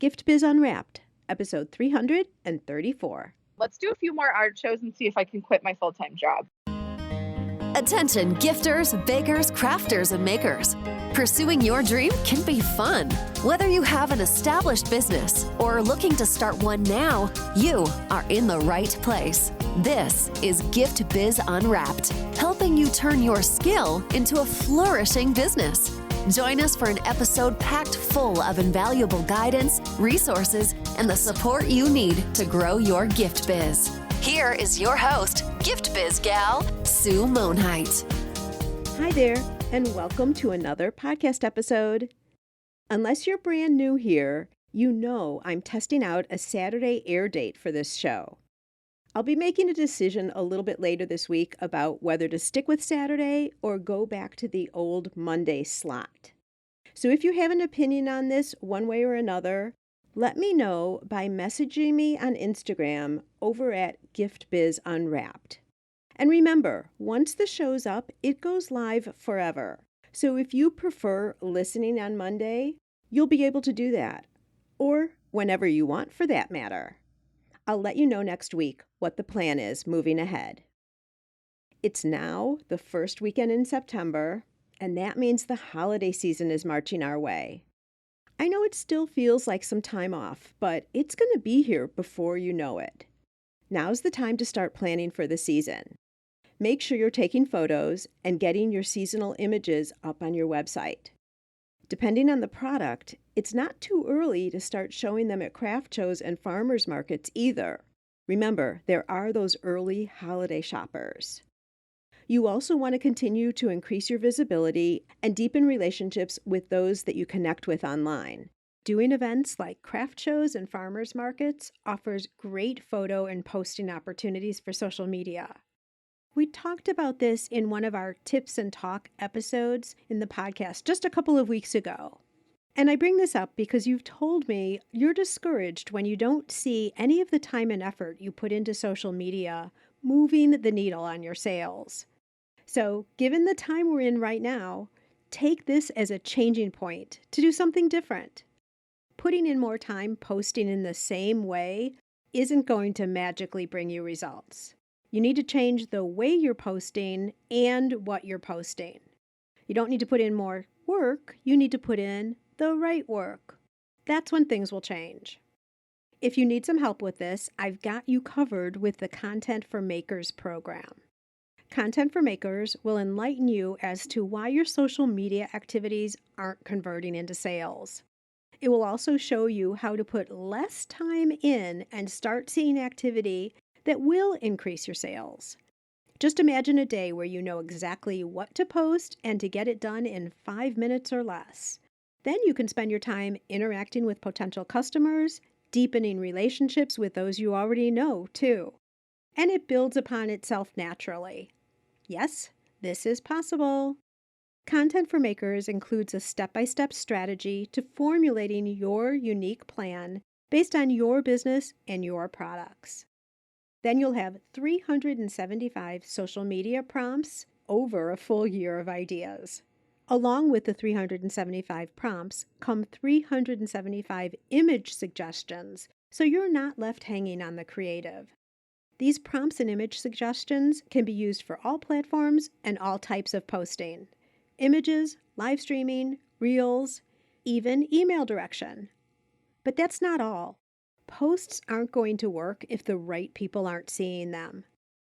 Gift Biz Unwrapped, episode 334. Let's do a few more art shows and see if I can quit my full-time job. Attention gifters, bakers, crafters, and makers. Pursuing your dream can be fun. Whether you have an established business or are looking to start one now, you are in the right place. This is Gift Biz Unwrapped, helping you turn your skill into a flourishing business. Join us for an episode packed full of invaluable guidance, resources, and the support you need to grow your gift biz. Here is your host, Gift Biz gal, Sue Monheit. Hi there, and welcome to another podcast episode. Unless you're brand new here, you know I'm testing out a Saturday air date for this show. I'll be making a decision a little bit later this week about whether to stick with Saturday or go back to the old Monday slot. So if you have an opinion on this one way or another, let me know by messaging me on Instagram over at GiftBizUnwrapped. And remember, once the show's up, it goes live forever. So if you prefer listening on Monday, you'll be able to do that. Or whenever you want for that matter. I'll let you know next week what the plan is moving ahead. It's now the first weekend in September, and that means the holiday season is marching our way. I know it still feels like some time off, but it's going to be here before you know it. Now's the time to start planning for the season. Make sure you're taking photos and getting your seasonal images up on your website. Depending on the product, it's not too early to start showing them at craft shows and farmers markets either. Remember, there are those early holiday shoppers. You also want to continue to increase your visibility and deepen relationships with those that you connect with online. Doing events like craft shows and farmers markets offers great photo and posting opportunities for social media. We talked about this in one of our Tips and Talk episodes in the podcast just a couple of weeks ago. And I bring this up because you've told me you're discouraged when you don't see any of the time and effort you put into social media moving the needle on your sales. So, given the time we're in right now, take this as a changing point to do something different. Putting in more time posting in the same way isn't going to magically bring you results. You need to change the way you're posting and what you're posting. You don't need to put in more work, you need to put in the right work. That's when things will change. If you need some help with this, I've got you covered with the Content for Makers program. Content for Makers will enlighten you as to why your social media activities aren't converting into sales. It will also show you how to put less time in and start seeing activity that will increase your sales. Just imagine a day where you know exactly what to post and to get it done in 5 minutes or less. Then you can spend your time interacting with potential customers, deepening relationships with those you already know, too. And it builds upon itself naturally. Yes, this is possible. Content for Makers includes a step-by-step strategy to formulating your unique plan based on your business and your products. Then you'll have 375 social media prompts over a full year of ideas. Along with the 375 prompts come 375 image suggestions, so you're not left hanging on the creative. These prompts and image suggestions can be used for all platforms and all types of posting. Images, live streaming, reels, even email direction. But that's not all. Posts aren't going to work if the right people aren't seeing them.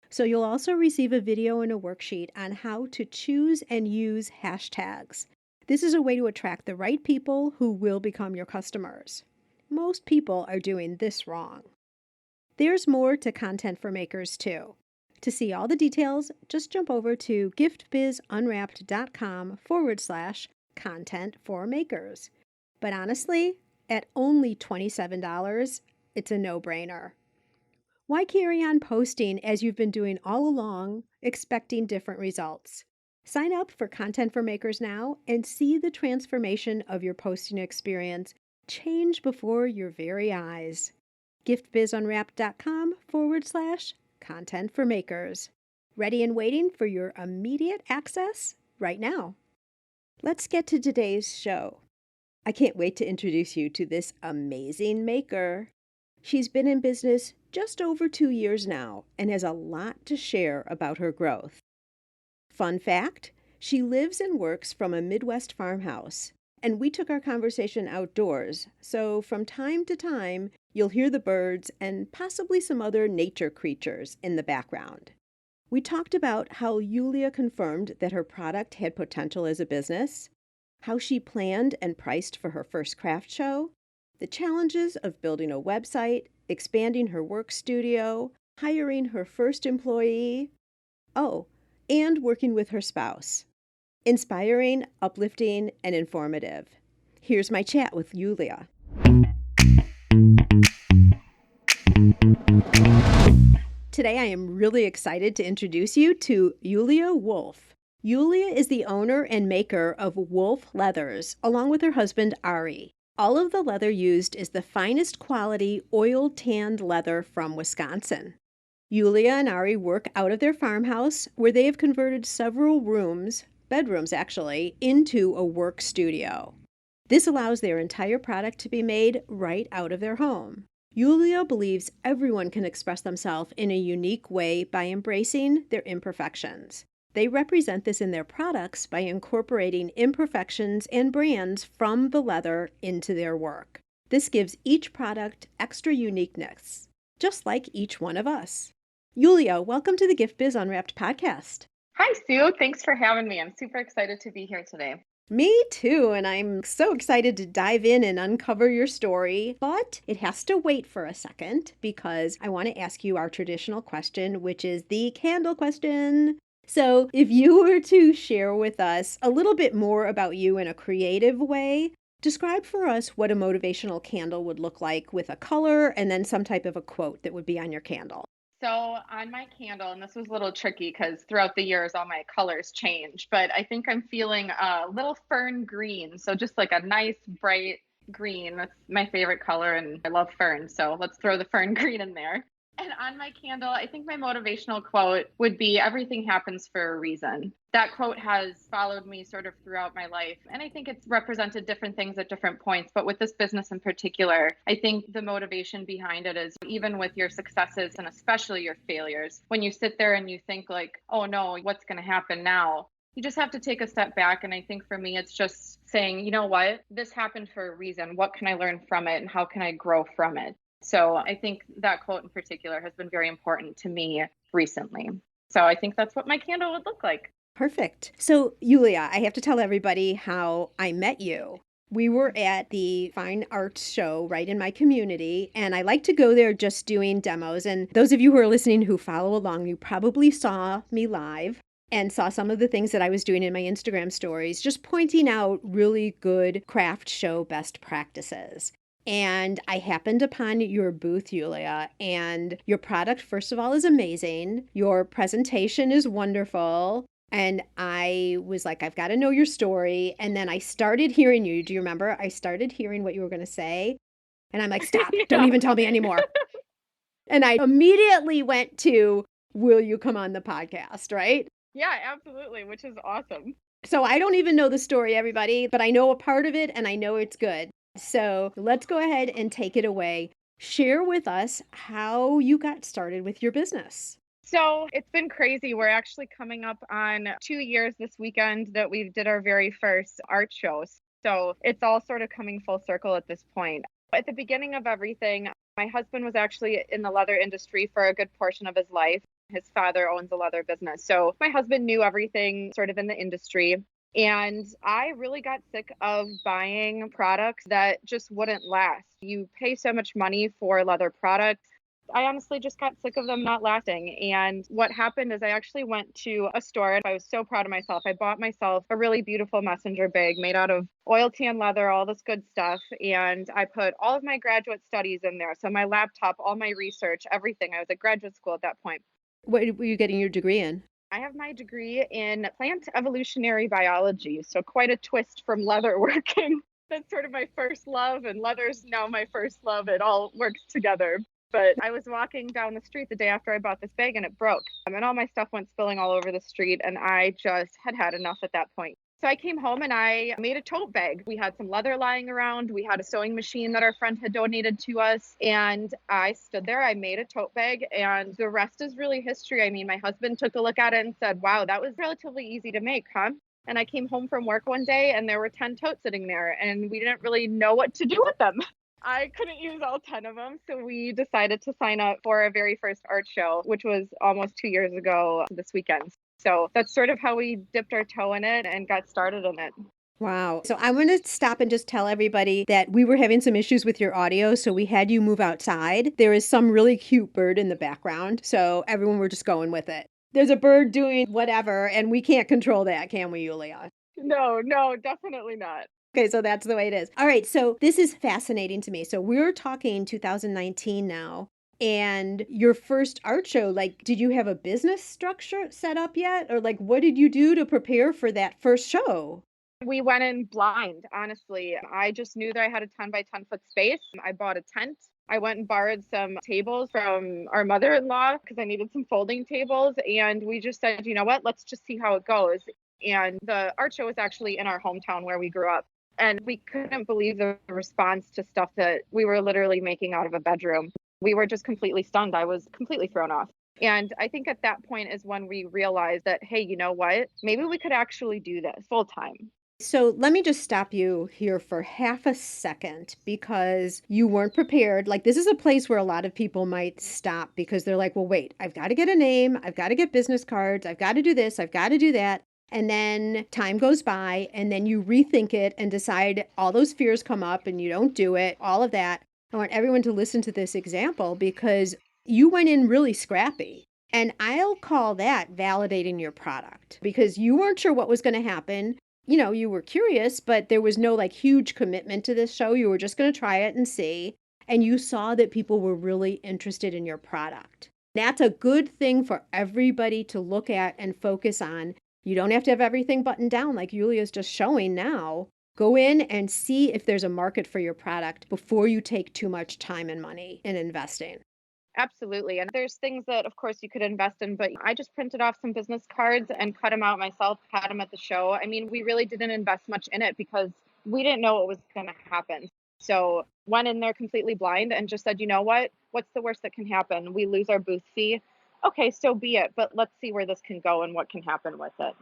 So you'll also receive a video and a worksheet on how to choose and use hashtags. This is a way to attract the right people who will become your customers. Most people are doing this wrong. There's more to Content for Makers too. To see all the details, just jump over to giftbizunwrapped.com/content for makers. But honestly, at only $27, it's a no-brainer. Why carry on posting as you've been doing all along, expecting different results? Sign up for Content for Makers now and see the transformation of your posting experience change before your very eyes. giftbizunwrapped.com/content for makers. Ready and waiting for your immediate access right now. Let's get to today's show. I can't wait to introduce you to this amazing maker. She's been in business just over 2 years now and has a lot to share about her growth. Fun fact, she lives and works from a Midwest farmhouse, and we took our conversation outdoors, so from time to time, you'll hear the birds and possibly some other nature creatures in the background. We talked about how Yuliya confirmed that her product had potential as a business, how she planned and priced for her first craft show, the challenges of building a website, expanding her work studio, hiring her first employee, oh, and working with her spouse. Inspiring, uplifting, and informative. Here's my chat with Yuliya. Today I am really excited to introduce you to Yuliya Wolf. Yuliya is the owner and maker of Wolf Leathers, along with her husband Ari. All of the leather used is the finest quality oil-tanned leather from Wisconsin. Yuliya and Ari work out of their farmhouse, where they have converted several bedrooms actually, into a work studio. This allows their entire product to be made right out of their home. Yuliya believes everyone can express themselves in a unique way by embracing their imperfections. They represent this in their products by incorporating imperfections and brands from the leather into their work. This gives each product extra uniqueness, just like each one of us. Yuliya, welcome to the Gift Biz Unwrapped podcast. Hi, Sue. Thanks for having me. I'm super excited to be here today. Me too, and I'm so excited to dive in and uncover your story, but it has to wait for a second because I want to ask you our traditional question, which is the candle question. So if you were to share with us a little bit more about you in a creative way, describe for us what a motivational candle would look like with a color and then some type of a quote that would be on your candle. So on my candle, and this was a little tricky because throughout the years, all my colors change, but I think I'm feeling a little fern green. So just like a nice bright green. That's my favorite color and I love ferns. So let's throw the fern green in there. And on my candle, I think my motivational quote would be everything happens for a reason. That quote has followed me sort of throughout my life. And I think it's represented different things at different points. But with this business in particular, I think the motivation behind it is even with your successes and especially your failures, when you sit there and you think like, oh no, what's going to happen now? You just have to take a step back. And I think for me, it's just saying, you know what, this happened for a reason. What can I learn from it? And how can I grow from it? So I think that quote in particular has been very important to me recently. So I think that's what my candle would look like. Perfect. So Yuliya, I have to tell everybody how I met you. We were at the fine arts show right in my community, and I like to go there just doing demos. And those of you who are listening who follow along, you probably saw me live and saw some of the things that I was doing in my Instagram stories, just pointing out really good craft show best practices. And I happened upon your booth, Yuliya, and your product, first of all, is amazing. Your presentation is wonderful. And I was like, I've got to know your story. And then I started hearing you. Do you remember? I started hearing what you were going to say. And I'm like, stop, don't even tell me anymore. And I immediately went to, will you come on the podcast, right? Yeah, absolutely, which is awesome. So I don't even know the story, everybody, but I know a part of it and I know it's good. So let's go ahead and take it away. Share with us how you got started with your business. So it's been crazy. We're actually coming up on 2 years this weekend that we did our very first art shows. So it's all sort of coming full circle at this point. At the beginning of everything, my husband was actually in the leather industry for a good portion of his life. His father owns a leather business. So my husband knew everything sort of in the industry. And I really got sick of buying products that just wouldn't last. You pay so much money for leather products. I honestly just got sick of them not lasting. And what happened is I actually went to a store and I was so proud of myself. I bought myself a really beautiful messenger bag made out of oil tan leather, all this good stuff. And I put all of my graduate studies in there. So my laptop, all my research, everything. I was at graduate school at that point. What were you getting your degree in? I have my degree in plant evolutionary biology, so quite a twist from leather working. That's sort of my first love, and leather's now my first love. It all works together. But I was walking down the street the day after I bought this bag and it broke. And all my stuff went spilling all over the street, and I just had enough at that point. So I came home and I made a tote bag. We had some leather lying around. We had a sewing machine that our friend had donated to us. And I stood there, I made a tote bag, and the rest is really history. I mean, my husband took a look at it and said, wow, that was relatively easy to make, huh? And I came home from work one day and there were 10 totes sitting there, and we didn't really know what to do with them. I couldn't use all 10 of them. So we decided to sign up for our very first art show, which was almost 2 years ago this weekend. So that's sort of how we dipped our toe in it and got started in it. Wow. So I'm going to stop and just tell everybody that we were having some issues with your audio, so we had you move outside. There is some really cute bird in the background, so everyone were just going with it. There's a bird doing whatever, and we can't control that, can we, Yuliya? No, definitely not. Okay, so that's the way it is. All right, so this is fascinating to me. So we're talking 2019 now. And your first art show, like, did you have a business structure set up yet? Or, like, what did you do to prepare for that first show? We went in blind, honestly. I just knew that I had a 10 by 10-foot space. I bought a tent. I went and borrowed some tables from our mother in law because I needed some folding tables. And we just said, you know what, let's just see how it goes. And the art show was actually in our hometown where we grew up. And we couldn't believe the response to stuff that we were literally making out of a bedroom. We were just completely stunned. I was completely thrown off. And I think at that point is when we realized that, hey, you know what? Maybe we could actually do this full time. So let me just stop you here for half a second because you weren't prepared. Like, this is a place where a lot of people might stop because they're like, well, wait, I've got to get a name. I've got to get business cards. I've got to do this. I've got to do that. And then time goes by and then you rethink it and decide all those fears come up and you don't do it, all of that. I want everyone to listen to this example because you went in really scrappy. And I'll call that validating your product because you weren't sure what was going to happen. You were curious, but there was no like huge commitment to this show. You were just going to try it and see. And you saw that people were really interested in your product. That's a good thing for everybody to look at and focus on. You don't have to have everything buttoned down like Yuliya's just showing now. Go in and see if there's a market for your product before you take too much time and money in investing. Absolutely. And there's things that, of course, you could invest in, but I just printed off some business cards and cut them out myself, had them at the show. I mean, we really didn't invest much in it because we didn't know what was going to happen. So went in there completely blind and just said, you know what? What's the worst that can happen? We lose our booth fee. Okay, so be it. But let's see where this can go and what can happen with it.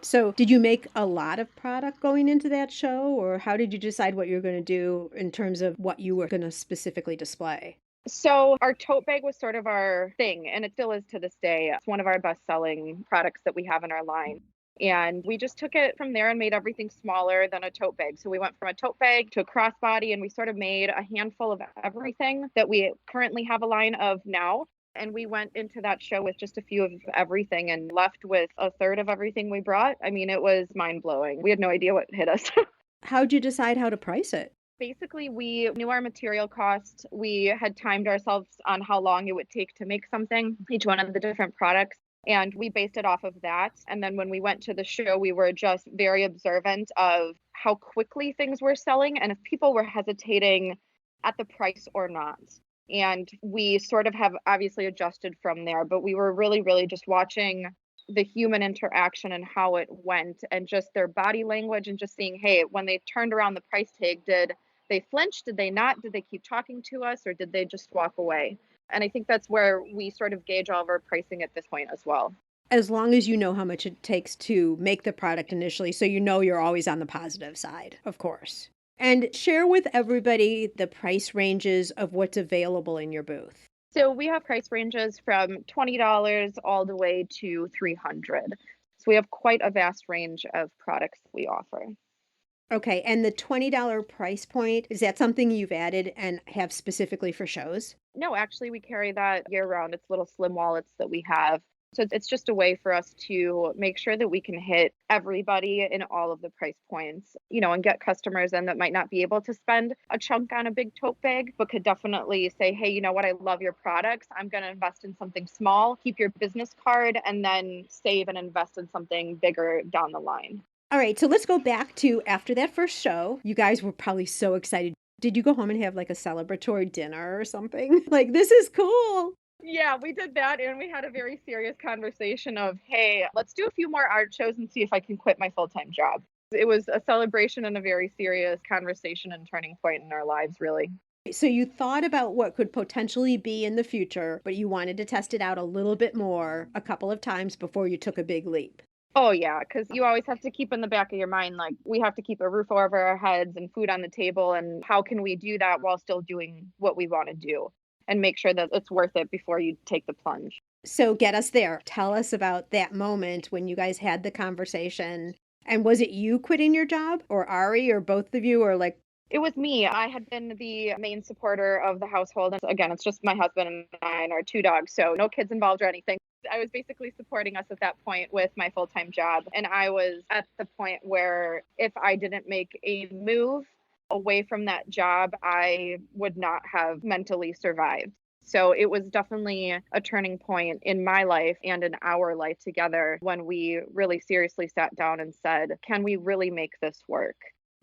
So, did you make a lot of product going into that show, or how did you decide what you're going to do in terms of what you were going to specifically display? So our tote bag was sort of our thing, and it still is to this day. It's one of our best-selling products that we have in our line. And we just took it from there and made everything smaller than a tote bag. So we went from a tote bag to a crossbody, and we sort of made a handful of everything that we currently have a line of now. And we went into that show with just a few of everything and left with a third of everything we brought. I mean, it was mind-blowing. We had no idea what hit us. How'd you decide how to price it? Basically, we knew our material cost. We had timed ourselves on how long it would take to make something, each one of the different products, and we based it off of that. And then when we went to the show, we were just very observant of how quickly things were selling and if people were hesitating at the price or not. And we sort of have obviously adjusted from there, but we were really, really just watching the human interaction and how it went and just their body language and just seeing, hey, when they turned around the price tag, did they flinch? Did they not? Did they keep talking to us or did they just walk away? And I think that's where we sort of gauge all of our pricing at this point as well. As long as you know how much it takes to make the product initially, so you know you're always on the positive side, of course. And share with everybody the price ranges of what's available in your booth. So we have price ranges from $20 all the way to $300. So we have quite a vast range of products we offer. Okay, and the $20 price point, is that something you've added and have specifically for shows? No, actually, we carry that year round. It's little slim wallets that we have. So it's just a way for us to make sure that we can hit everybody in all of the price points, and get customers in that might not be able to spend a chunk on a big tote bag, but could definitely say, hey, you know what? I love your products. I'm going to invest in something small, keep your business card, and then save and invest in something bigger down the line. All right, so let's go back to after that first show. You guys were probably so excited. Did you go home and have like a celebratory dinner or something? Like, this is cool. Yeah, we did that, and we had a very serious conversation of, hey, let's do a few more art shows and see if I can quit my full-time job. It was a celebration and a very serious conversation and turning point in our lives, really. So you thought about what could potentially be in the future, but you wanted to test it out a little bit more a couple of times before you took a big leap. Oh, yeah, because you always have to keep in the back of your mind, like, we have to keep a roof over our heads and food on the table, and how can we do that while still doing what we want to do and make sure that it's worth it before you take the plunge. So get us there. Tell us about that moment when you guys had the conversation. And was it you quitting your job or Ari or both of you or like, It was me. I had been the main supporter of the household. And again, it's just my husband and I and our two dogs. So no kids involved or anything. I was basically supporting us at that point with my full time job. And I was at the point where if I didn't make a move away from that job, I would not have mentally survived. So it was definitely a turning point in my life and in our life together when we really seriously sat down and said, can we really make this work?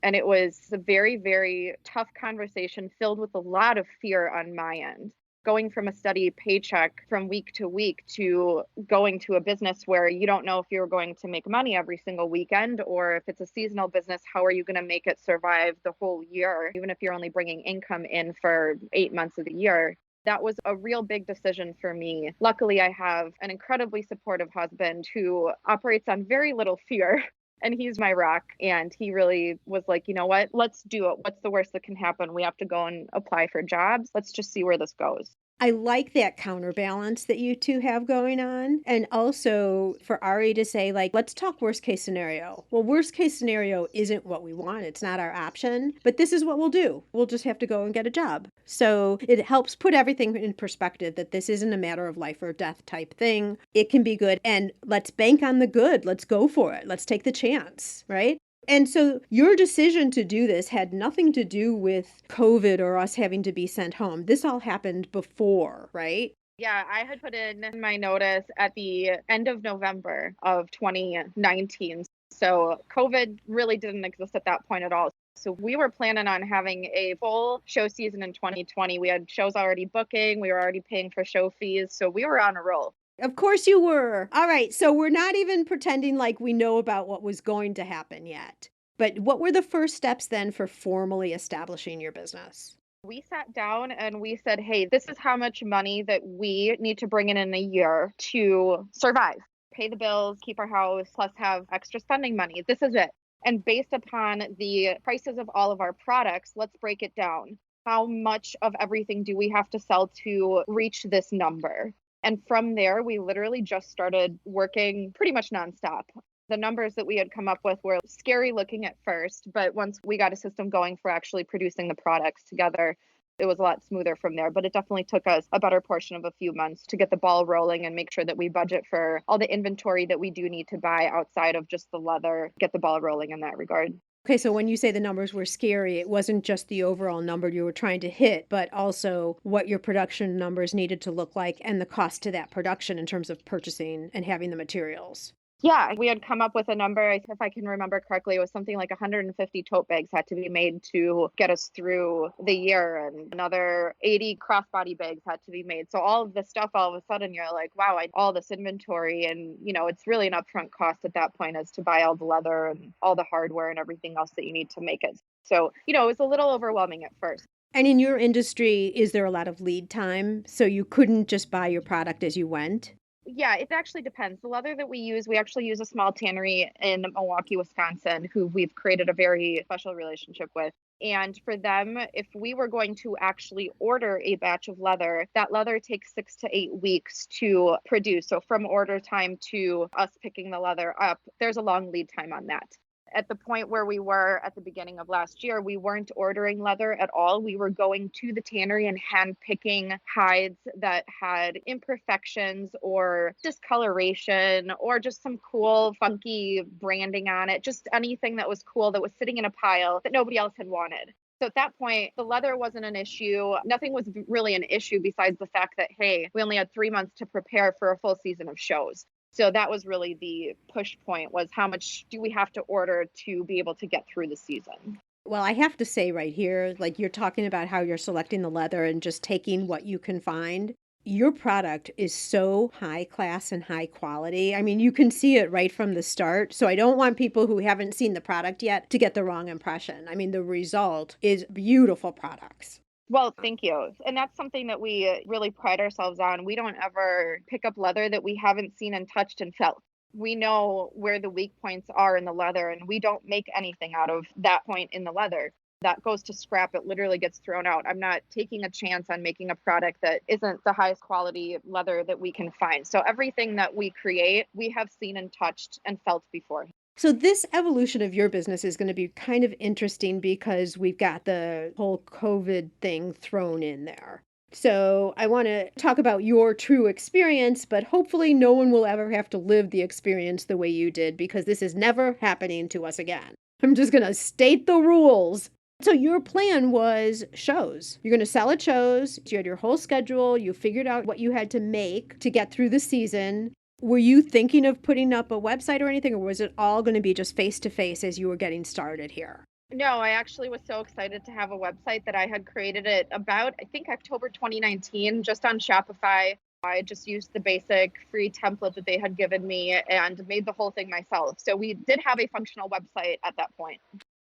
And it was a very, very tough conversation filled with a lot of fear on my end. Going from a steady paycheck from week to week to going to a business where you don't know if you're going to make money every single weekend or if it's a seasonal business, how are you going to make it survive the whole year, even if you're only bringing income in for 8 months of the year. That was a real big decision for me. Luckily, I have an incredibly supportive husband who operates on very little fear. And he's my rock. And he really was like, you know what? Let's do it. What's the worst that can happen? We have to go and apply for jobs. Let's just see where this goes. I like that counterbalance that you two have going on. And also for Ari to say, like, let's talk worst case scenario. Well, worst case scenario isn't what we want. It's not our option, but this is what we'll do. We'll just have to go and get a job. So it helps put everything in perspective that this isn't a matter of life or death type thing. It can be good. And let's bank on the good. Let's go for it. Let's take the chance, right? And so your decision to do this had nothing to do with COVID or us having to be sent home. This all happened before, right? Yeah, I had put in my notice at the end of November of 2019. So COVID really didn't exist at that point at all. So we were planning on having a full show season in 2020. We had shows already booking, we were already paying for show fees. So we were on a roll. Of course you were. All right. So we're not even pretending like we know about what was going to happen yet. But what were the first steps then for formally establishing your business? We sat down and we said, hey, this is how much money that we need to bring in a year to survive, pay the bills, keep our house, plus have extra spending money. This is it. And based upon the prices of all of our products, let's break it down. How much of everything do we have to sell to reach this number? And from there, we literally just started working pretty much nonstop. The numbers that we had come up with were scary looking at first, but once we got a system going for actually producing the products together, it was a lot smoother from there. But it definitely took us a better portion of a few months to get the ball rolling and make sure that we budget for all the inventory that we do need to buy outside of just the leather, get the ball rolling in that regard. Okay, so when you say the numbers were scary, it wasn't just the overall number you were trying to hit, but also what your production numbers needed to look like and the cost to that production in terms of purchasing and having the materials. Yeah, we had come up with a number, if I can remember correctly, it was something like 150 tote bags had to be made to get us through the year, and another 80 crossbody bags had to be made. So all of this stuff, all of a sudden, you're like, wow, all this inventory, and it's really an upfront cost at that point as to buy all the leather and all the hardware and everything else that you need to make it. So, it was a little overwhelming at first. And in your industry, is there a lot of lead time? So you couldn't just buy your product as you went? Yeah, it actually depends. The leather that we actually use a small tannery in Milwaukee, Wisconsin, who we've created a very special relationship with. And for them, if we were going to actually order a batch of leather, that leather takes 6 to 8 weeks to produce. So from order time to us picking the leather up, there's a long lead time on that. At the point where we were at the beginning of last year, we weren't ordering leather at all. We were going to the tannery and hand picking hides that had imperfections or discoloration or just some cool, funky branding on it, just anything that was cool that was sitting in a pile that nobody else had wanted. So at that point, the leather wasn't an issue. Nothing was really an issue besides the fact that, hey, we only had 3 months to prepare for a full season of shows. So that was really the push point, was how much do we have to order to be able to get through the season? Well, I have to say right here, like you're talking about how you're selecting the leather and just taking what you can find. Your product is so high class and high quality. I mean, you can see it right from the start. So I don't want people who haven't seen the product yet to get the wrong impression. I mean, the result is beautiful products. Well, thank you. And that's something that we really pride ourselves on. We don't ever pick up leather that we haven't seen and touched and felt. We know where the weak points are in the leather, and we don't make anything out of that point in the leather. That goes to scrap. It literally gets thrown out. I'm not taking a chance on making a product that isn't the highest quality leather that we can find. So everything that we create, we have seen and touched and felt before. So this evolution of your business is going to be kind of interesting because we've got the whole COVID thing thrown in there. So I want to talk about your true experience, but hopefully no one will ever have to live the experience the way you did because this is never happening to us again. I'm just going to state the rules. So your plan was shows. You're going to sell at shows. You had your whole schedule. You figured out what you had to make to get through the season. Were you thinking of putting up a website or anything, or was it all going to be just face to face as you were getting started here? No, I actually was so excited to have a website that I had created it about, I think, October 2019, just on Shopify. I just used the basic free template that they had given me and made the whole thing myself. So we did have a functional website at that point.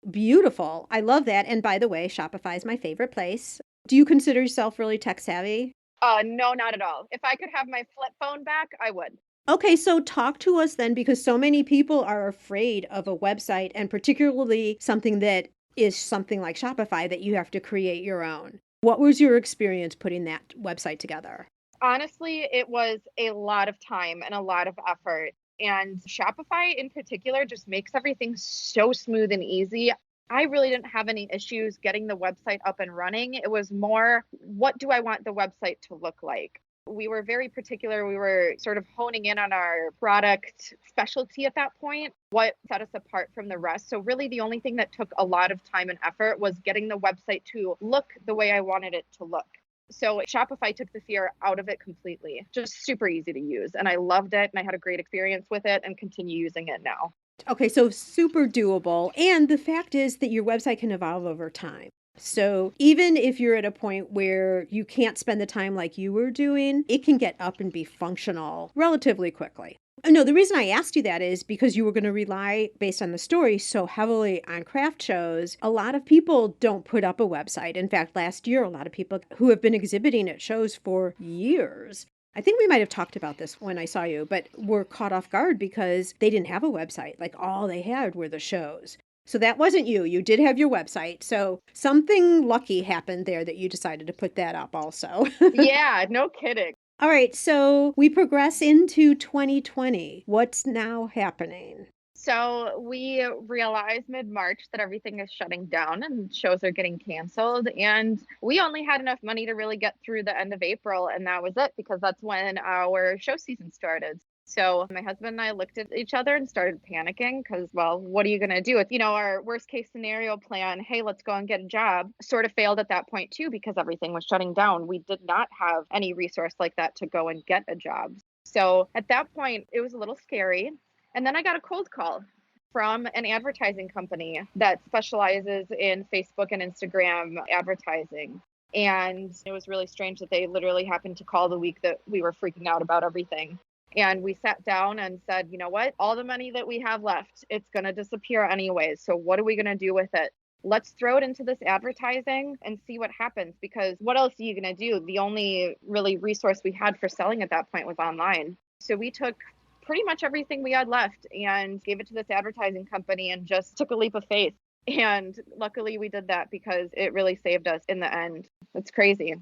Beautiful. I love that. And by the way, Shopify is my favorite place. Do you consider yourself really tech savvy? No, not at all. If I could have my flip phone back, I would. Okay, so talk to us then, because so many people are afraid of a website, and particularly something that is something like Shopify that you have to create your own. What was your experience putting that website together? Honestly, it was a lot of time and a lot of effort. And Shopify in particular just makes everything so smooth and easy. I really didn't have any issues getting the website up and running. It was more, what do I want the website to look like? We were very particular. We were sort of honing in on our product specialty at that point, what set us apart from the rest. So really the only thing that took a lot of time and effort was getting the website to look the way I wanted it to look. So Shopify took the fear out of it completely. Just super easy to use. And I loved it. And I had a great experience with it and continue using it now. Okay, so super doable. And the fact is that your website can evolve over time. So even if you're at a point where you can't spend the time like you were doing, it can get up and be functional relatively quickly. No, the reason I asked you that is because you were going to rely, based on the story, so heavily on craft shows. A lot of people don't put up a website. In fact, last year, a lot of people who have been exhibiting at shows for years, I think we might have talked about this when I saw you, but were caught off guard because they didn't have a website. Like all they had were the shows. So that wasn't you. You did have your website. So something lucky happened there that you decided to put that up also. Yeah, no kidding. All right. So we progress into 2020. What's now happening? So we realized mid-March that everything is shutting down and shows are getting canceled. And we only had enough money to really get through the end of April. And that was it because that's when our show season started. So my husband and I looked at each other and started panicking because, well, what are you going to do? It's, our worst case scenario plan, hey, let's go and get a job, sort of failed at that point too because everything was shutting down. We did not have any resource like that to go and get a job. So at that point, it was a little scary. And then I got a cold call from an advertising company that specializes in Facebook and Instagram advertising. And it was really strange that they literally happened to call the week that we were freaking out about everything. And we sat down and said, you know what? All the money that we have left, it's going to disappear anyways. So what are we going to do with it? Let's throw it into this advertising and see what happens, because what else are you going to do? The only really resource we had for selling at that point was online. So we took pretty much everything we had left and gave it to this advertising company and just took a leap of faith. And luckily we did that because it really saved us in the end. It's crazy.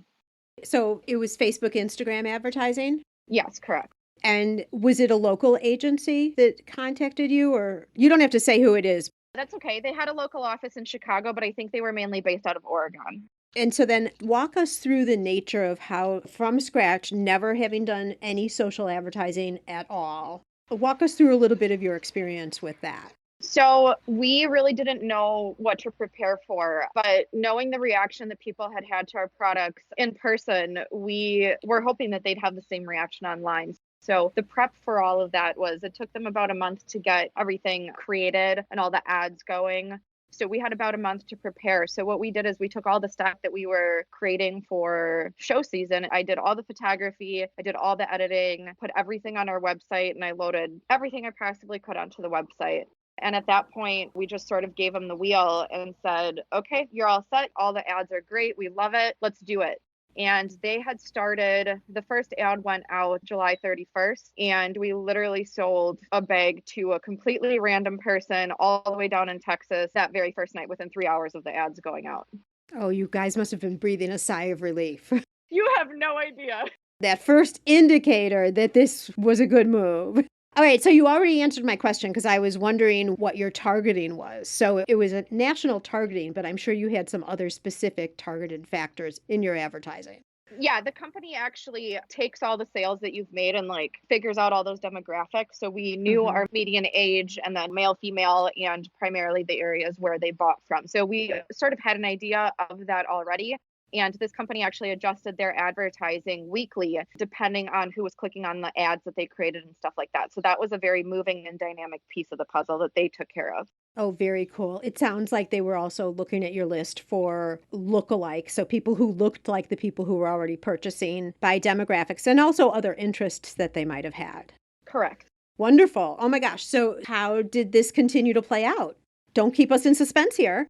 So it was Facebook, Instagram advertising? Yes, correct. And was it a local agency that contacted you, or you don't have to say who it is? That's okay. They had a local office in Chicago, but I think they were mainly based out of Oregon. And so then walk us through the nature of how, from scratch, never having done any social advertising at all, walk us through a little bit of your experience with that. So we really didn't know what to prepare for, but knowing the reaction that people had had to our products in person, we were hoping that they'd have the same reaction online. So the prep for all of that was, it took them about a month to get everything created and all the ads going. So we had about a month to prepare. So what we did is we took all the stuff that we were creating for show season. I did all the photography, I did all the editing, put everything on our website, and I loaded everything I possibly could onto the website. And at that point, we just sort of gave them the wheel and said, okay, you're all set. All the ads are great. We love it. Let's do it. And they had started, the first ad went out July 31st, and we literally sold a bag to a completely random person all the way down in Texas that very first night within 3 hours of the ads going out. Oh, you guys must have been breathing a sigh of relief. You have no idea. That first indicator that this was a good move. All right, so you already answered my question because I was wondering what your targeting was. So it was a national targeting, but I'm sure you had some other specific targeted factors in your advertising. Yeah, the company actually takes all the sales that you've made and like figures out all those demographics. So we knew our median age and then male, female, and primarily the areas where they bought from. So we sort of had an idea of that already. And this company actually adjusted their advertising weekly, depending on who was clicking on the ads that they created and stuff like that. So that was a very moving and dynamic piece of the puzzle that they took care of. Oh, very cool. It sounds like they were also looking at your list for lookalike. So people who looked like the people who were already purchasing by demographics and also other interests that they might have had. Correct. Wonderful. Oh my gosh. So how did this continue to play out? Don't keep us in suspense here.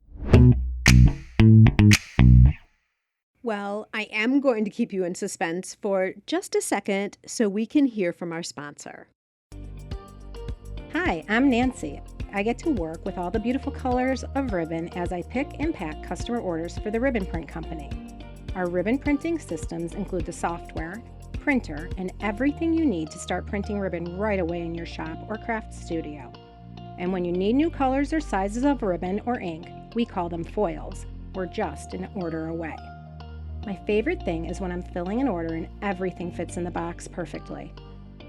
Well, I am going to keep you in suspense for just a second so we can hear from our sponsor. Hi, I'm Nancy. I get to work with all the beautiful colors of ribbon as I pick and pack customer orders for the Ribbon Print Company. Our ribbon printing systems include the software, printer, and everything you need to start printing ribbon right away in your shop or craft studio. And when you need new colors or sizes of ribbon or ink, we call them foils. We're just an order away. My favorite thing is when I'm filling an order and everything fits in the box perfectly.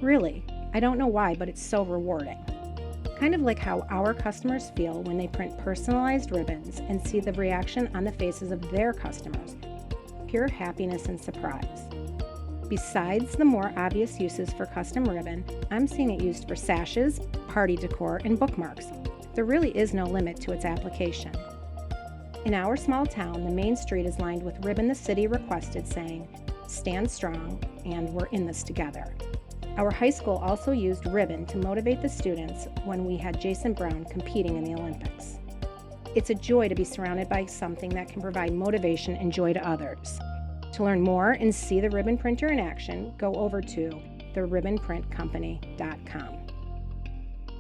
Really, I don't know why, but it's so rewarding. Kind of like how our customers feel when they print personalized ribbons and see the reaction on the faces of their customers. Pure happiness and surprise. Besides the more obvious uses for custom ribbon, I'm seeing it used for sashes, party decor, and bookmarks. There really is no limit to its application. In our small town, the main street is lined with ribbon the city requested saying, "Stand strong," and "We're in this together." Our high school also used ribbon to motivate the students when we had Jason Brown competing in the Olympics. It's a joy to be surrounded by something that can provide motivation and joy to others. To learn more and see the ribbon printer in action, go over to theribbonprintcompany.com.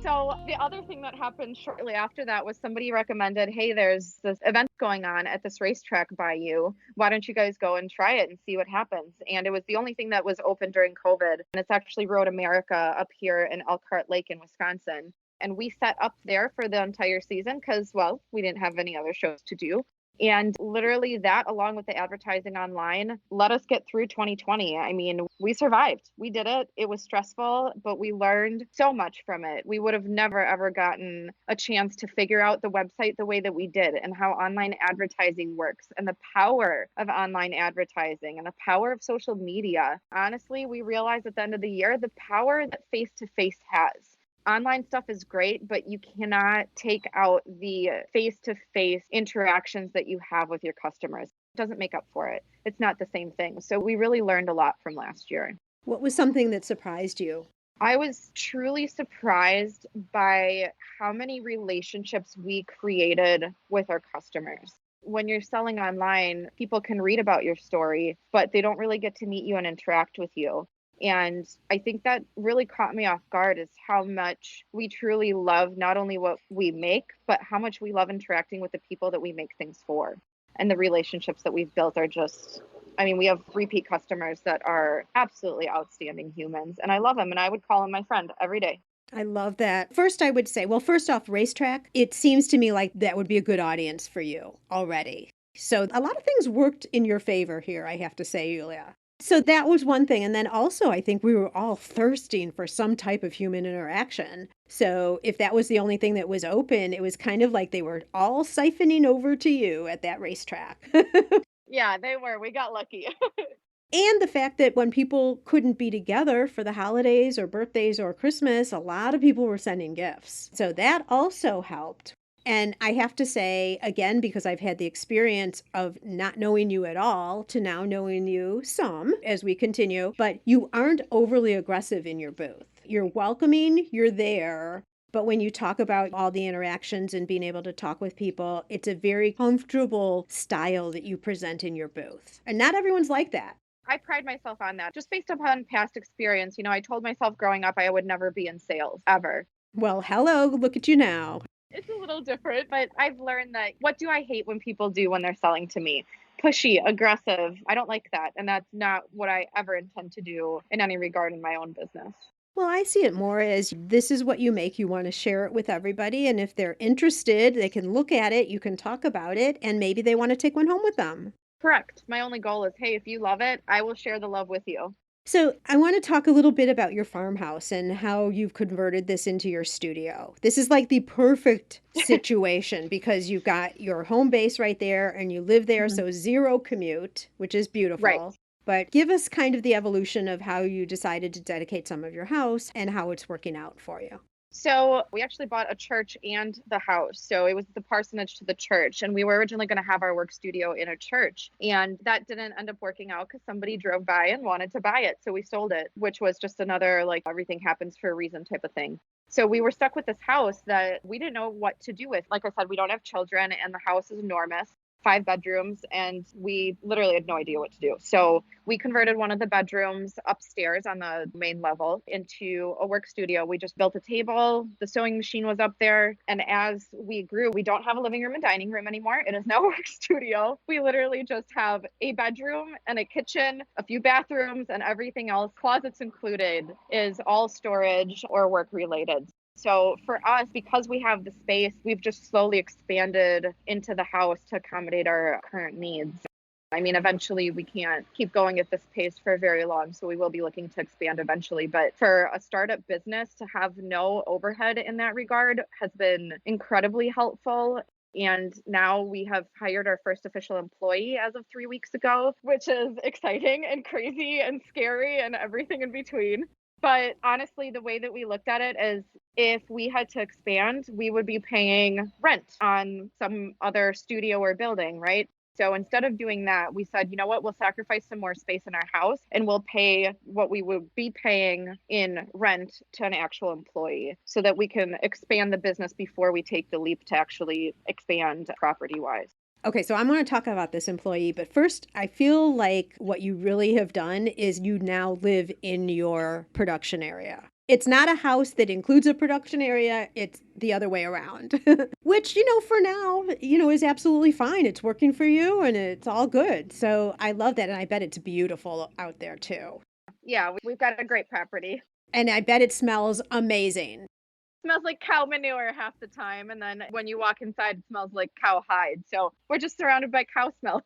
So the other thing that happened shortly after that was somebody recommended, hey, there's this event going on at this racetrack by you. Why don't you guys go and try it and see what happens? And it was the only thing that was open during COVID. And it's actually Road America up here in Elkhart Lake in Wisconsin. And we set up there for the entire season because, well, we didn't have any other shows to do. And literally that, along with the advertising online, let us get through 2020. I mean, we survived. We did it. It was stressful, but we learned so much from it. We would have never, ever gotten a chance to figure out the website the way that we did and how online advertising works and the power of online advertising and the power of social media. Honestly, we realized at the end of the year the power that face-to-face has. Online stuff is great, but you cannot take out the face-to-face interactions that you have with your customers. It doesn't make up for it. It's not the same thing. So we really learned a lot from last year. What was something that surprised you? I was truly surprised by how many relationships we created with our customers. When you're selling online, people can read about your story, but they don't really get to meet you and interact with you. And I think that really caught me off guard is how much we truly love not only what we make, but how much we love interacting with the people that we make things for. And the relationships that we've built are just, I mean, we have repeat customers that are absolutely outstanding humans. And I love them. And I would call them my friend every day. I love that. First, I would say, well, first off, racetrack, it seems to me like that would be a good audience for you already. So a lot of things worked in your favor here, I have to say, Yuliya. So that was one thing. And then also, I think we were all thirsting for some type of human interaction. So if that was the only thing that was open, it was kind of like they were all siphoning over to you at that racetrack. Yeah, they were. We got lucky. And the fact that when people couldn't be together for the holidays or birthdays or Christmas, a lot of people were sending gifts. So that also helped. And I have to say, again, because I've had the experience of not knowing you at all to now knowing you some as we continue, but you aren't overly aggressive in your booth. You're welcoming, you're there. But when you talk about all the interactions and being able to talk with people, it's a very comfortable style that you present in your booth. And not everyone's like that. I pride myself on that just based upon past experience. I told myself growing up I would never be in sales ever. Well, hello, look at you now. It's a little different, but I've learned that what do I hate when people do when they're selling to me? Pushy, aggressive. I don't like that. And that's not what I ever intend to do in any regard in my own business. Well, I see it more as this is what you make. You want to share it with everybody. And if they're interested, they can look at it, you can talk about it, and maybe they want to take one home with them. Correct. My only goal is, hey, if you love it, I will share the love with you. So I want to talk a little bit about your farmhouse and how you've converted this into your studio. This is like the perfect situation because you've got your home base right there and you live there, so zero commute, which is beautiful. Right. But give us kind of the evolution of how you decided to dedicate some of your house and how it's working out for you. So we actually bought a church and the house. So it was the parsonage to the church. And we were originally going to have our work studio in a church. And that didn't end up working out because somebody drove by and wanted to buy it. So we sold it, which was just another like everything happens for a reason type of thing. So we were stuck with this house that we didn't know what to do with. Like I said, we don't have children and the house is enormous. 5 bedrooms, and we literally had no idea what to do. So we converted one of the bedrooms upstairs on the main level into a work studio. We just built a table, the sewing machine was up there, and as we grew, we don't have a living room and dining room anymore. It is now a work studio. We literally just have a bedroom and a kitchen, a few bathrooms, and everything else, closets included, is all storage or work related. So for us, because we have the space, we've just slowly expanded into the house to accommodate our current needs. I mean, eventually we can't keep going at this pace for very long, so we will be looking to expand eventually. But for a startup business to have no overhead in that regard has been incredibly helpful. And now we have hired our first official employee as of 3 weeks ago, which is exciting and crazy and scary and everything in between. But honestly, the way that we looked at it is if we had to expand, we would be paying rent on some other studio or building, right? So instead of doing that, we said, you know what, we'll sacrifice some more space in our house and we'll pay what we would be paying in rent to an actual employee so that we can expand the business before we take the leap to actually expand property-wise. Okay, so I'm going to talk about this employee, but first, I feel like what you really have done is you now live in your production area. It's not a house that includes a production area, it's the other way around, which, for now, is absolutely fine. It's working for you and it's all good. So I love that. And I bet it's beautiful out there too. Yeah, we've got a great property. And I bet it smells amazing. Smells like cow manure half the time, and then when you walk inside it smells like cow hide, so we're just surrounded by cow smell.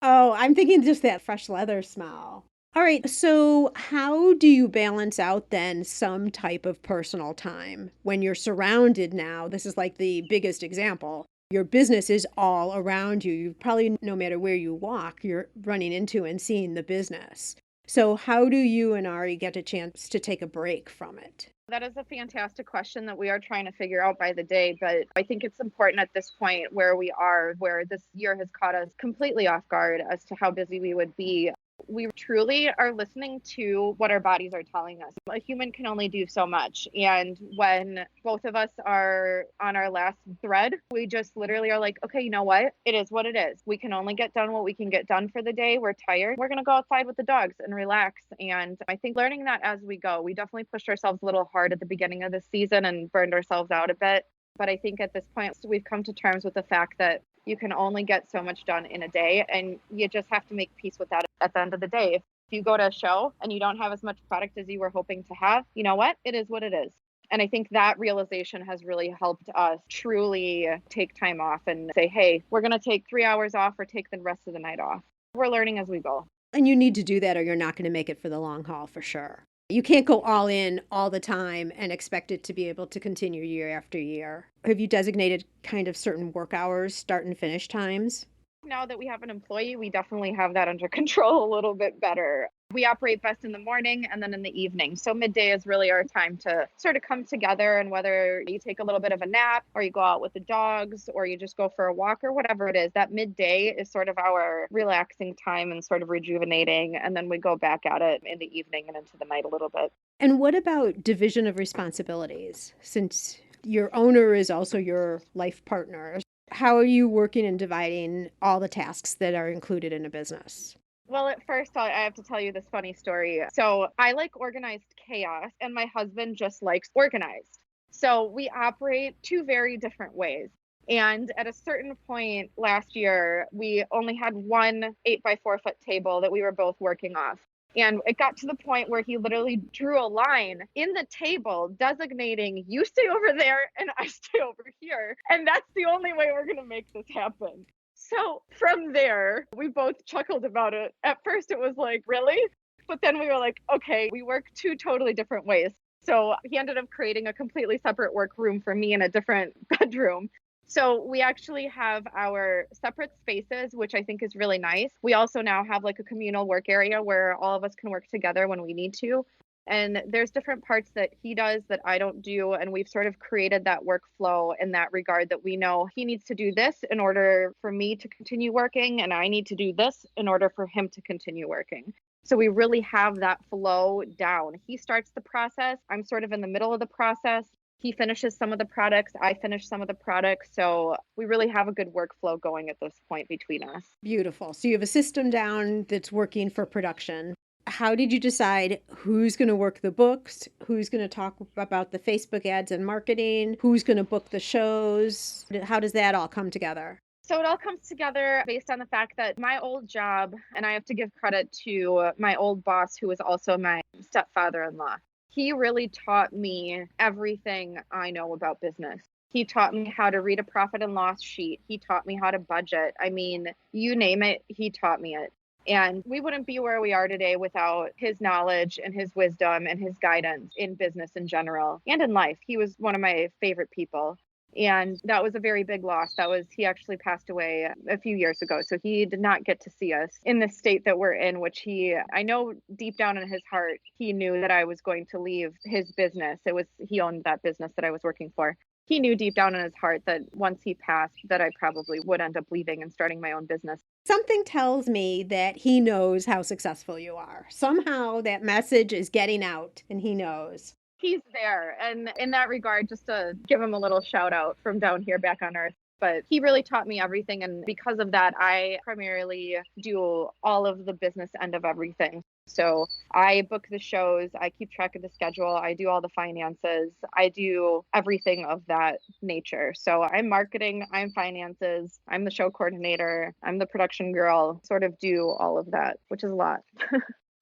Oh, I'm thinking just that fresh leather smell. All right, so how do you balance out then some type of personal time when you're surrounded now? This is like the biggest example. Your business is all around you. You probably, no matter where you walk, you're running into and seeing the business. So how do you and Ari get a chance to take a break from it? That is a fantastic question that we are trying to figure out by the day, but I think it's important at this point where we are, where this year has caught us completely off guard as to how busy we would be. We truly are listening to what our bodies are telling us. A human can only do so much. And when both of us are on our last thread, we just literally are like, okay, you know what? It is what it is. We can only get done what we can get done for the day. We're tired. We're going to go outside with the dogs and relax. And I think learning that as we go, we definitely pushed ourselves a little hard at the beginning of the season and burned ourselves out a bit. But I think at this point, we've come to terms with the fact that you can only get so much done in a day, and you just have to make peace with that at the end of the day. If you go to a show and you don't have as much product as you were hoping to have, you know what? It is what it is. And I think that realization has really helped us truly take time off and say, hey, we're going to take 3 hours off or take the rest of the night off. We're learning as we go. And you need to do that or you're not going to make it for the long haul for sure. You can't go all in all the time and expect it to be able to continue year after year. Have you designated kind of certain work hours, start and finish times? Now that we have an employee, we definitely have that under control a little bit better. We operate best in the morning and then in the evening. So midday is really our time to sort of come together, and whether you take a little bit of a nap or you go out with the dogs or you just go for a walk or whatever it is, that midday is sort of our relaxing time and sort of rejuvenating. And then we go back at it in the evening and into the night a little bit. And what about division of responsibilities? Since your owner is also your life partner, how are you working and dividing all the tasks that are included in a business? Well, at first, I have to tell you this funny story. So I like organized chaos, and my husband just likes organized. So we operate two very different ways. And at a certain point last year, we only had one 8 by 4 foot table that we were both working off. And it got to the point where he literally drew a line in the table designating, you stay over there and I stay over here. And that's the only way we're going to make this happen. So from there, we both chuckled about it. At first, it was like, really? But then we were like, okay, we work two totally different ways. So he ended up creating a completely separate work room for me in a different bedroom. So we actually have our separate spaces, which I think is really nice. We also now have like a communal work area where all of us can work together when we need to. And there's different parts that he does that I don't do. And we've sort of created that workflow in that regard, that we know he needs to do this in order for me to continue working, and I need to do this in order for him to continue working. So we really have that flow down. He starts the process. I'm sort of in the middle of the process. He finishes some of the products. I finish some of the products. So we really have a good workflow going at this point between us. Beautiful. So you have a system down that's working for production. How did you decide who's going to work the books, who's going to talk about the Facebook ads and marketing, who's going to book the shows? How does that all come together? So it all comes together based on the fact that my old job, and I have to give credit to my old boss, who was also my stepfather-in-law. He really taught me everything I know about business. He taught me how to read a profit and loss sheet. He taught me how to budget. I mean, you name it, he taught me it. And we wouldn't be where we are today without his knowledge and his wisdom and his guidance in business in general and in life. He was one of my favorite people. And that was a very big loss. He actually passed away a few years ago. So he did not get to see us in the state that we're in, which I know deep down in his heart, he knew that I was going to leave his business. He owned that business that I was working for. He knew deep down in his heart that once he passed, that I probably would end up leaving and starting my own business. Something tells me that he knows how successful you are. Somehow that message is getting out and he knows. He's there. And in that regard, just to give him a little shout out from down here back on earth. But he really taught me everything. And because of that, I primarily do all of the business end of everything. So I book the shows, I keep track of the schedule, I do all the finances, I do everything of that nature. So I'm marketing, I'm finances, I'm the show coordinator, I'm the production girl, sort of do all of that, which is a lot.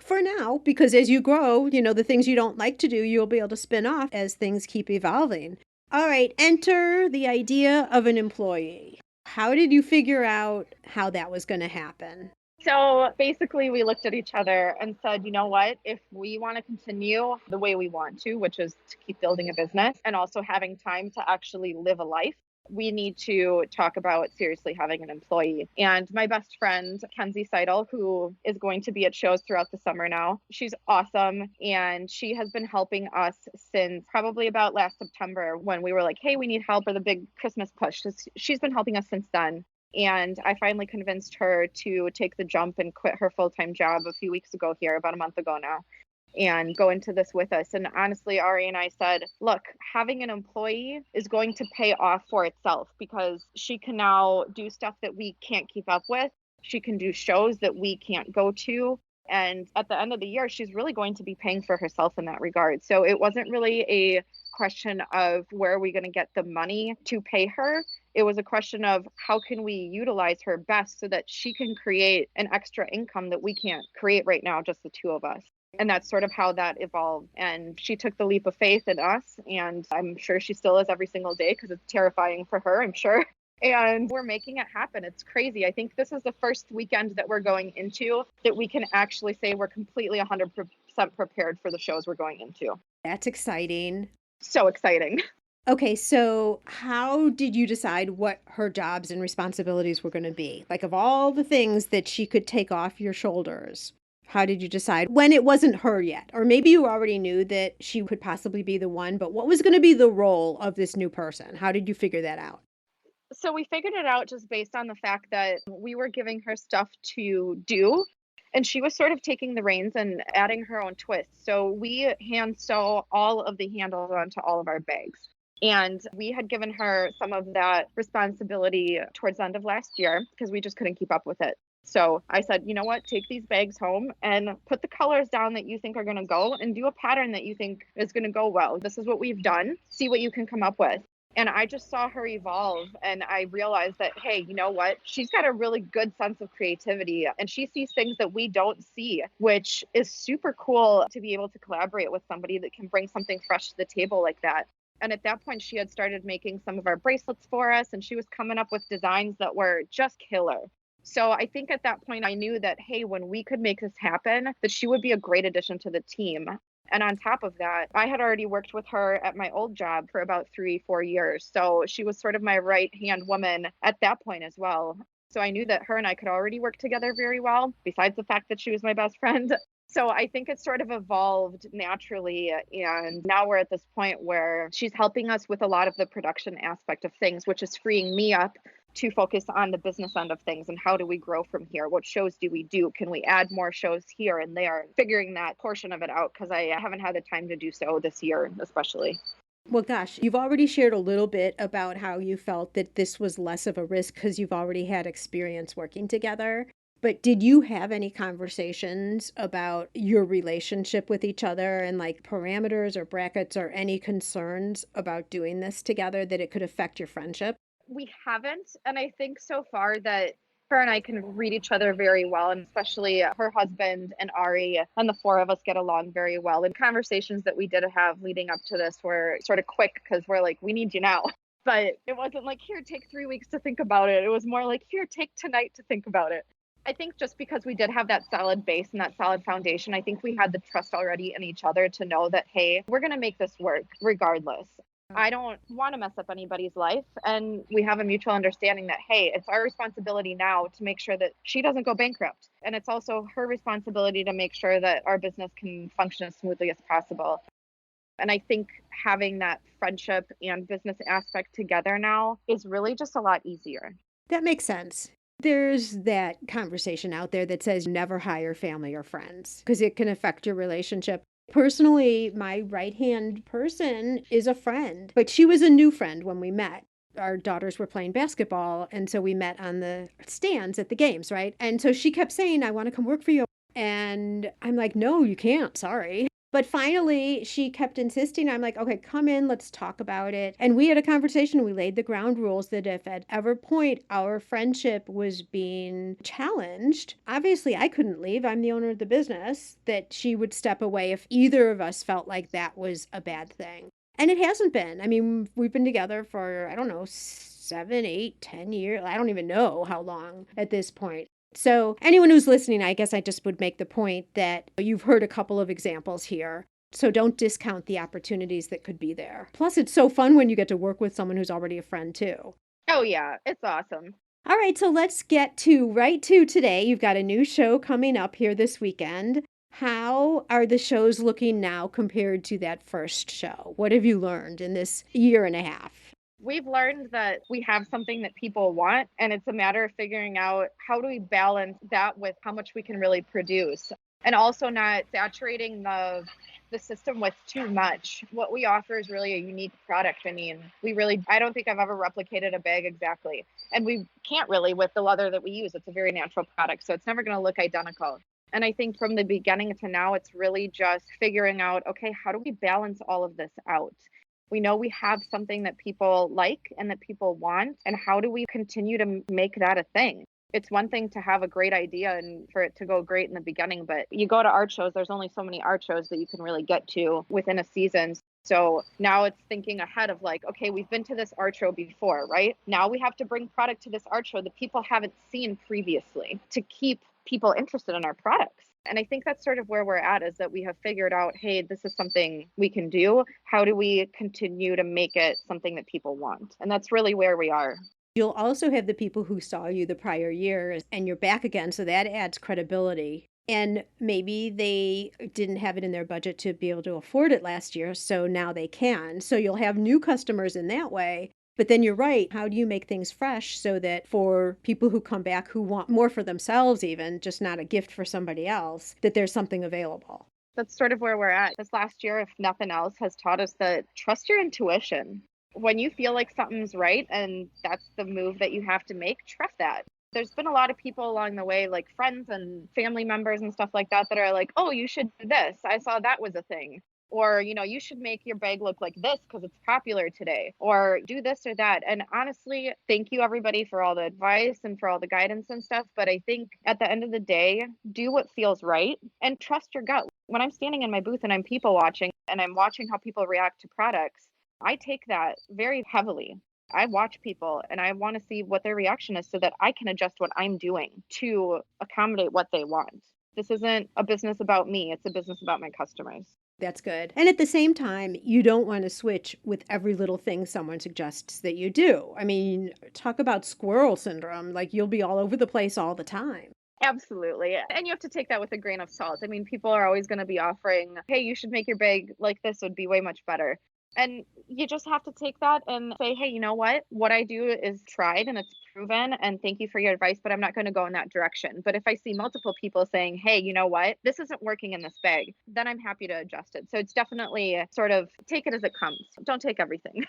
For now, because as you grow, the things you don't like to do, you'll be able to spin off as things keep evolving. All right, enter the idea of an employee. How did you figure out how that was going to happen? So basically, we looked at each other and said, you know what, if we want to continue the way we want to, which is to keep building a business and also having time to actually live a life, we need to talk about seriously having an employee. And my best friend, Kenzie Seidel, who is going to be at shows throughout the summer now, she's awesome. And she has been helping us since probably about last September, when we were like, hey, we need help for the big Christmas push. She's been helping us since then. And I finally convinced her to take the jump and quit her full-time job a few weeks ago here, about a month ago now, and go into this with us. And honestly, Ari and I said, look, having an employee is going to pay off for itself, because she can now do stuff that we can't keep up with. She can do shows that we can't go to. And at the end of the year, she's really going to be paying for herself in that regard. So it wasn't really a question of where are we going to get the money to pay her. It was a question of how can we utilize her best so that she can create an extra income that we can't create right now, just the two of us. And that's sort of how that evolved. And she took the leap of faith in us. And I'm sure she still is every single day, because it's terrifying for her, I'm sure. And we're making it happen. It's crazy. I think this is the first weekend that we're going into that we can actually say we're completely 100% prepared for the shows we're going into. That's exciting. So exciting. Okay, so how did you decide what her jobs and responsibilities were going to be? Like, of all the things that she could take off your shoulders, How did you decide when it wasn't her yet? Or maybe you already knew that she could possibly be the one, but what was going to be the role of this new person? How did you figure that out? So we figured it out just based on the fact that we were giving her stuff to do, and she was sort of taking the reins and adding her own twist. So we hand sew all of the handles onto all of our bags. And we had given her some of that responsibility towards the end of last year because we just couldn't keep up with it. So I said, you know what, take these bags home and put the colors down that you think are going to go and do a pattern that you think is going to go well. This is what we've done. See what you can come up with. And I just saw her evolve and I realized that, hey, you know what? She's got a really good sense of creativity and she sees things that we don't see, which is super cool to be able to collaborate with somebody that can bring something fresh to the table like that. And at that point, she had started making some of our bracelets for us and she was coming up with designs that were just killer. So I think at that point, I knew that, hey, when we could make this happen, that she would be a great addition to the team. And on top of that, I had already worked with her at my old job for about 3, 4 years. So she was sort of my right hand woman at that point as well. So I knew that her and I could already work together very well, besides the fact that she was my best friend. So I think it sort of evolved naturally. And now we're at this point where she's helping us with a lot of the production aspect of things, which is freeing me up to focus on the business end of things and how do we grow from here? What shows do we do? Can we add more shows here and there? Figuring that portion of it out because I haven't had the time to do so this year, especially. Well, gosh, you've already shared a little bit about how you felt that this was less of a risk because you've already had experience working together. But did you have any conversations about your relationship with each other and like parameters or brackets or any concerns about doing this together that it could affect your friendship? We haven't. And I think so far that her and I can read each other very well, and especially her husband and Ari and the four of us get along very well. And conversations that we did have leading up to this were sort of quick because we're like, we need you now. But it wasn't like, here, take 3 weeks to think about it. It was more like, here, take tonight to think about it. I think just because we did have that solid base and that solid foundation, I think we had the trust already in each other to know that, hey, we're going to make this work regardless. I don't want to mess up anybody's life. And we have a mutual understanding that, hey, it's our responsibility now to make sure that she doesn't go bankrupt. And it's also her responsibility to make sure that our business can function as smoothly as possible. And I think having that friendship and business aspect together now is really just a lot easier. That makes sense. There's that conversation out there that says never hire family or friends because it can affect your relationship. Personally, my right-hand person is a friend, but she was a new friend when we met. Our daughters were playing basketball, and so we met on the stands at the games, right? And so she kept saying, I want to come work for you. And I'm like, no, you can't. Sorry. But finally, she kept insisting. I'm like, okay, come in, let's talk about it. And we had a conversation. We laid the ground rules that if at ever point our friendship was being challenged, obviously I couldn't leave. I'm the owner of the business, that she would step away if either of us felt like that was a bad thing. And it hasn't been. I mean, we've been together for, I don't know, 7, 8, 10 years. I don't even know how long at this point. So anyone who's listening, I guess I just would make the point that you've heard a couple of examples here. So don't discount the opportunities that could be there. Plus, it's so fun when you get to work with someone who's already a friend too. Oh, yeah, it's awesome. All right, so let's get to right to today. You've got a new show coming up here this weekend. How are the shows looking now compared to that first show? What have you learned in this year and a half? We've learned that we have something that people want, and it's a matter of figuring out how do we balance that with how much we can really produce, and also not saturating the system with too much. What we offer is really a unique product. I mean, I don't think I've ever replicated a bag exactly, and we can't really with the leather that we use. It's a very natural product, so it's never going to look identical. And I think from the beginning to now, it's really just figuring out, okay, how do we balance all of this out? We know we have something that people like and that people want, and how do we continue to make that a thing? It's one thing to have a great idea and for it to go great in the beginning, but you go to art shows, there's only so many art shows that you can really get to within a season. So now it's thinking ahead of like, okay, we've been to this art show before, right? Now we have to bring product to this art show that people haven't seen previously to keep people interested in our products. And I think that's sort of where we're at, is that we have figured out, hey, this is something we can do. How do we continue to make it something that people want? And that's really where we are. You'll also have the people who saw you the prior year and you're back again, so that adds credibility. And maybe they didn't have it in their budget to be able to afford it last year, so now they can. So you'll have new customers in that way. But then you're right. How do you make things fresh so that for people who come back who want more for themselves, even just not a gift for somebody else, that there's something available? That's sort of where we're at. This last year, if nothing else, has taught us that trust your intuition. When you feel like something's right and that's the move that you have to make, trust that. There's been a lot of people along the way, like friends and family members and stuff like that, that are like, oh, you should do this. I saw that was a thing. Or, you should make your bag look like this because it's popular today. Or do this or that. And honestly, thank you everybody for all the advice and for all the guidance and stuff. But I think at the end of the day, do what feels right and trust your gut. When I'm standing in my booth and I'm people watching and I'm watching how people react to products, I take that very heavily. I watch people and I want to see what their reaction is so that I can adjust what I'm doing to accommodate what they want. This isn't a business about me, it's a business about my customers. That's good. And at the same time, you don't want to switch with every little thing someone suggests that you do. I mean, talk about squirrel syndrome. Like you'll be all over the place all the time. Absolutely. And you have to take that with a grain of salt. I mean, people are always going to be offering, hey, you should make your bag like this, would be way much better. And you just have to take that and say, hey, you know what? What I do is tried and it's proven. And thank you for your advice, but I'm not going to go in that direction. But if I see multiple people saying, hey, you know what? This isn't working in this bag, then I'm happy to adjust it. So it's definitely sort of take it as it comes. Don't take everything.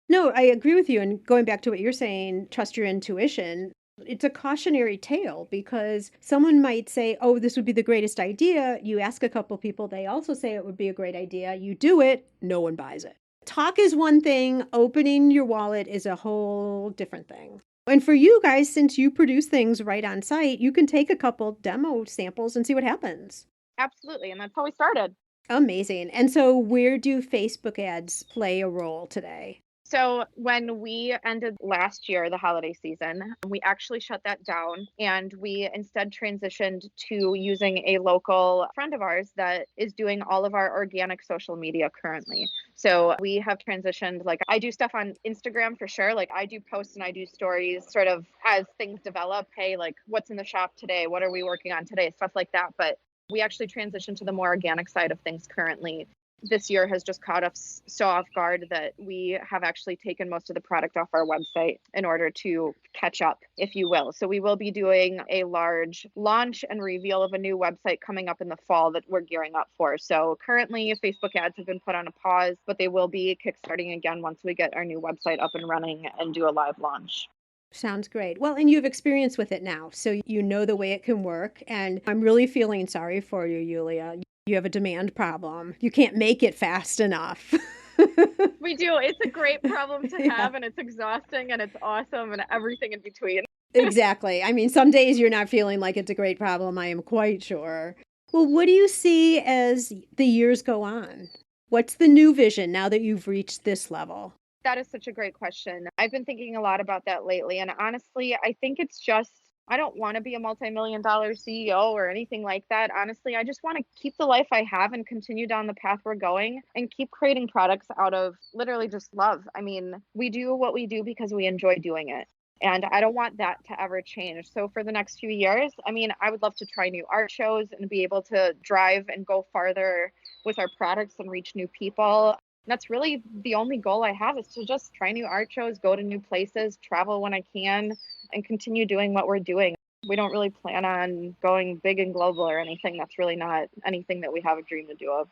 No, I agree with you. And going back to what you're saying, trust your intuition. It's a cautionary tale because someone might say, oh, this would be the greatest idea. You ask a couple people, they also say it would be a great idea. You do it, no one buys it. Talk is one thing, opening your wallet is a whole different thing. And for you guys, since you produce things right on site, you can take a couple demo samples and see what happens. Absolutely. And that's how we started. Amazing. And so, where do Facebook ads play a role today? So when we ended last year, the holiday season, we actually shut that down and we instead transitioned to using a local friend of ours that is doing all of our organic social media currently. So we have transitioned, like I do stuff on Instagram for sure. Like I do posts and I do stories sort of as things develop. Hey, like what's in the shop today? What are we working on today? Stuff like that. But we actually transitioned to the more organic side of things currently. This year has just caught us so off guard that we have actually taken most of the product off our website in order to catch up, if you will. So we will be doing a large launch and reveal of a new website coming up in the fall that we're gearing up for. So currently Facebook ads have been put on a pause, but they will be kickstarting again once we get our new website up and running and do a live launch. Sounds great. Well, and you have experience with it now, so you know the way it can work. And I'm really feeling sorry for you, Yuliya. You have a demand problem. You can't make it fast enough. We do. It's a great problem to have, and it's exhausting, and it's awesome, and everything in between. Exactly. I mean, some days you're not feeling like it's a great problem, I am quite sure. Well, what do you see as the years go on? What's the new vision now that you've reached this level? That is such a great question. I've been thinking a lot about that lately. And honestly, I think it's just, I don't want to be a multi-million-dollar CEO or anything like that. Honestly, I just want to keep the life I have and continue down the path we're going and keep creating products out of literally just love. I mean, we do what we do because we enjoy doing it. And I don't want that to ever change. So for the next few years, I mean, I would love to try new art shows and be able to drive and go farther with our products and reach new people. That's really the only goal I have, is to just try new art shows, go to new places, travel when I can, and continue doing what we're doing. We don't really plan on going big and global or anything. That's really not anything that we have a dream to do of.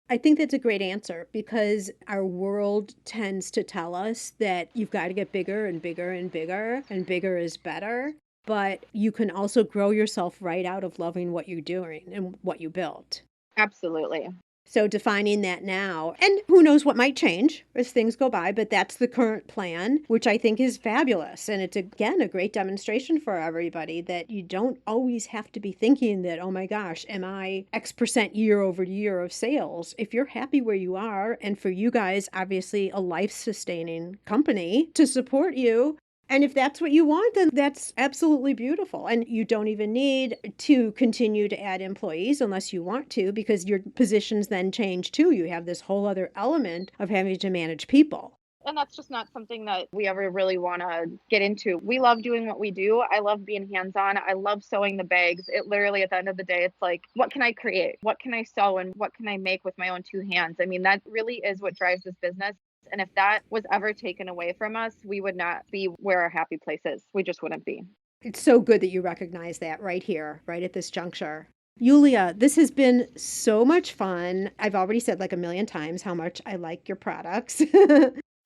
I think that's a great answer because our world tends to tell us that you've got to get bigger and bigger and bigger, and bigger is better. But you can also grow yourself right out of loving what you're doing and what you built. Absolutely. So defining that now, and who knows what might change as things go by, but that's the current plan, which I think is fabulous. And it's, again, a great demonstration for everybody that you don't always have to be thinking that, oh my gosh, am I X% year over year of sales? If you're happy where you are, and for you guys, obviously a life-sustaining company to support you, and if that's what you want, then that's absolutely beautiful. And you don't even need to continue to add employees unless you want to, because your positions then change too. You have this whole other element of having to manage people. And that's just not something that we ever really want to get into. We love doing what we do. I love being hands-on. I love sewing the bags. It literally, at the end of the day, it's like, what can I create? What can I sew? And what can I make with my own two hands? I mean, that really is what drives this business. And if that was ever taken away from us, we would not be where our happy place is. We just wouldn't be. It's so good that you recognize that right here, right at this juncture. Yuliya, this has been so much fun. I've already said like a million times how much I like your products.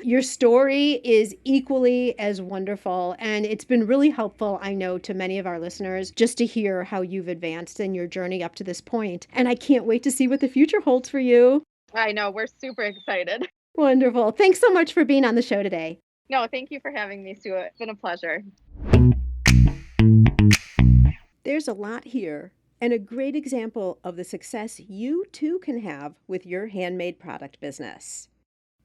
Your story is equally as wonderful, and it's been really helpful, I know, to many of our listeners just to hear how you've advanced in your journey up to this point. And I can't wait to see what the future holds for you. I know, we're super excited. Wonderful. Thanks so much for being on the show today. No, thank you for having me, Sue. It's been a pleasure. There's a lot here, and a great example of the success you too can have with your handmade product business.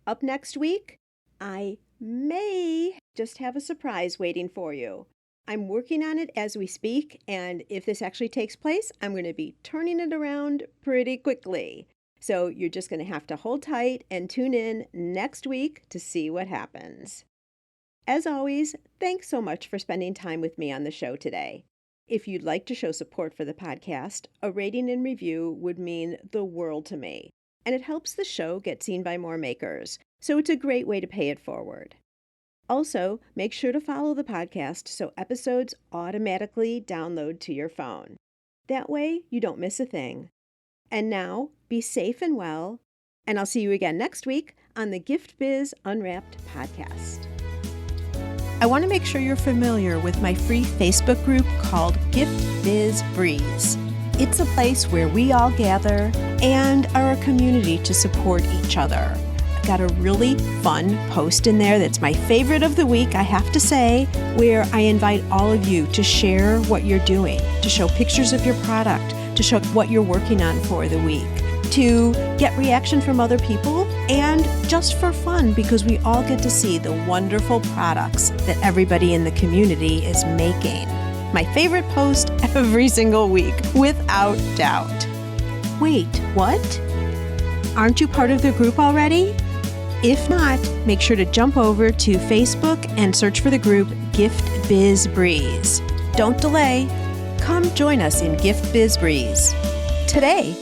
Up next week, I may just have a surprise waiting for you. I'm working on it as we speak, and if this actually takes place, I'm going to be turning it around pretty quickly. So you're just going to have to hold tight and tune in next week to see what happens. As always, thanks so much for spending time with me on the show today. If you'd like to show support for the podcast, a rating and review would mean the world to me, and it helps the show get seen by more makers, so it's a great way to pay it forward. Also, make sure to follow the podcast so episodes automatically download to your phone. That way, you don't miss a thing. And now, be safe and well, and I'll see you again next week on the Gift Biz Unwrapped podcast. I want to make sure you're familiar with my free Facebook group called Gift Biz Breeze. It's a place where we all gather and are a community to support each other. I've got a really fun post in there that's my favorite of the week, I have to say, where I invite all of you to share what you're doing, to show pictures of your product, to show what you're working on for the week, to get reaction from other people, and just for fun because we all get to see the wonderful products that everybody in the community is making. My favorite post every single week, without doubt. Wait, what? Aren't you part of the group already? If not, make sure to jump over to Facebook and search for the group Gift Biz Breeze. Don't delay. Come join us in Gift Biz Breeze today.